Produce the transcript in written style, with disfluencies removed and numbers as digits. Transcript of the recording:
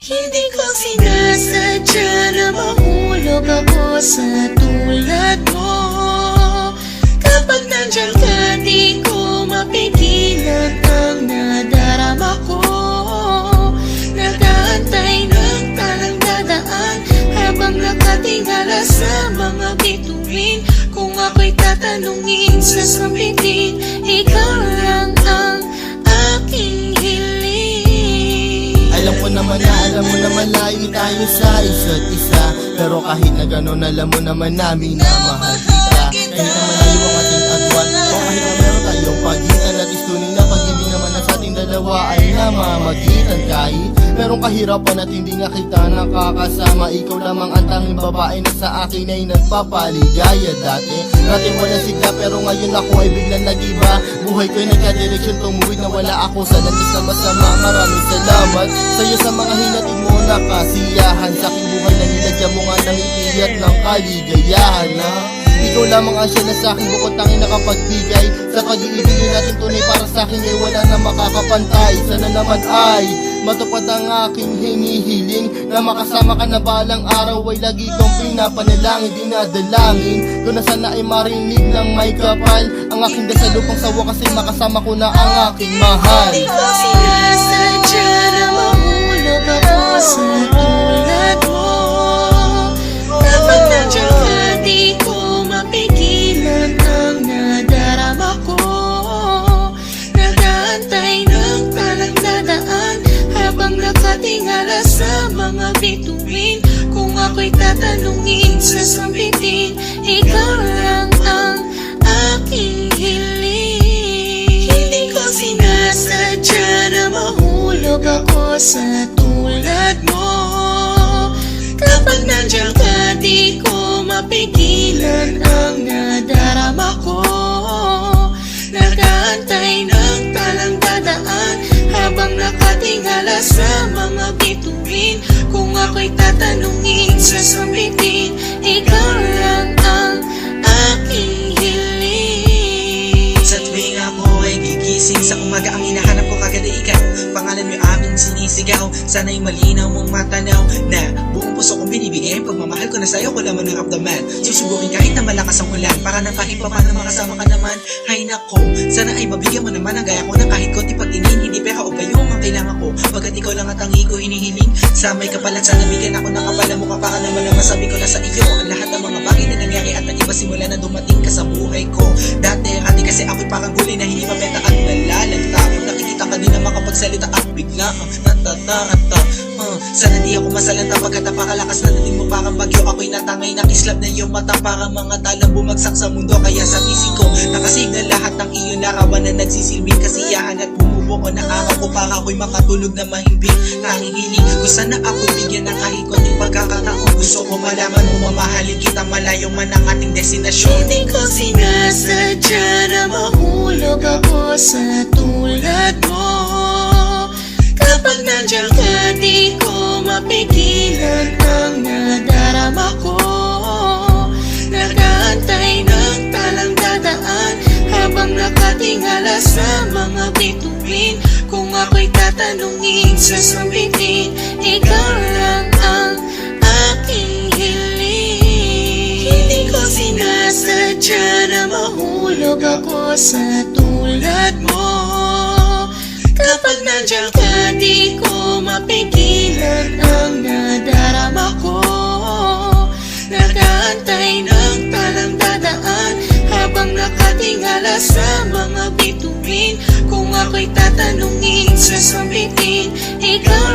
Hindi ko sinasadya na mahulog ako sa tulad mo. Kapag nandiyan ka, di ko mapigilan ang nadarama ko. Nag-aantay ng talang dadaan habang nakatingala sa mga bituin. Kung ako'y tatanungin, sasabihin, ikaw lang ang aking hiling. Alam mo naman layo tayo sa isa't isa. Pero kahit na gano'n, alam mo naman namin na mahal kita. Kahit na malayo ang ating agwan, o kahit na meron tayong pagitan, at tunay na pag-ibig naman na sa ating dalawa ay namamagitan. Kahit merong kahirapan at hindi nga kita nakakasama, ikaw lamang ang tanging babae na sa akin ay nagpapaligaya. Dati wala sigla pero ngayon ako ay biglang nag-iba. Buhay ko'y nagka-direksyon, tumuwid na wala ako sa landas na masama. Maraming salamat sa'yo sa mga hinatid mo na kasiyahan. Sa aking buhay na nilagyan mo nga ng ngiti at ng kaligayahan, ha? Ikaw lamang ang siya na sa'kin bukod tanging nakapagbigay. Sa pag-iibigin natin tunay para sa'kin ay wala na makakapantay. Sana naman ay matupad ang aking hinihiling, na makasama ka na balang araw ay lagi kong pinapanalangin. Dinadalangin ko na sana ay marinig ng may kapal ang aking dasal upang sa wakas ay makasama ko na ang aking mahal. Hindi ko sinasadya na mahulog ako sa tulad mo. Kapag nandiyan ka, di ko mapigilan ang nadarama ko. Nag-aantay ng talang dadaan habang nakatingala sa mga bituin. Kung ako'y tatanungin, sasabihin, ikaw lang ang aking hiling. Hindi ko sinasadya na mahulog ako sa tulad mo. Kapag nandiyan ka, di ko mapigilan ang nadarama ko. Nag-aantay ng talang dadaan habang nakatingala sa mga bituin. Kung ako'y tatanungin, sasabihin, ikaw lang ang aking hiling. Sa tuwing ako ay gigising sa umaga, ang hinahanap ko kagad ay ikaw. Pangalan mo aming sinisigaw, sana'y malinaw mong matanaw na buong puso kong binibigay. Pagmamahal ko na sa'yo, ko naman ang abdaman. Susubukin kahit na malakas ang ulan, para na kahit pa paano makasama ka naman. Hay nako, sana ay mabigyan mo naman ang gaya ko na kahit konti pagtingin. Hindi pera o bayong ang kailangan ko, pagkat ikaw lang at ang ko hinihiling. Sa may kapalat, sana bigyan ako ng kapala mo, para naman ang masabi ko na sa iyo ang lahat ng mga bagay na nangyari at nag-iba simula na dumating ka sa buhay ko. Dati kasi ako'y parang gulay na hindi mabenta at nalalagta. Kung nakikita ka din na makapagsalita at bigla ang natatarata. Sana di ako masalanta pagkat napakalakas na dating mo parang bagyo. Ako'y natangay na kislap na iyong mata, parang mga talang bumagsak sa mundo. Kaya sa isip ko nakasignal lahat ng iyong larawan na nagsisilbing kasiyahan at bumubuo na araw ko para ako'y makatulog na mahimbing. Nangingiling ko sana ako'y bigyan ng kahit konting pagkakataon. Gusto ko malaman mo mamahalin kita malayo man ang ating destinasyon. Hindi ko sinasadya na mahulog ako sa tulad mo. Kapag nandiyan ka, di ko mapigilan ang nadarama ko. Nag-aantay ng talang dadaan habang nakatingala sa mga bituin. Kung ako'y tatanungin, sasabihin, ikaw lang ang aking hiling. Hindi ko sinasadya na mahulog ako sa tulad mo. Kapag nandiyan ka, di ko mapigilan ang nadarama ko. Nag-aantay ng talang dadaan habang nakatingala sa mga bituin. Kung ako'y tatanungin, sasabihin, ikaw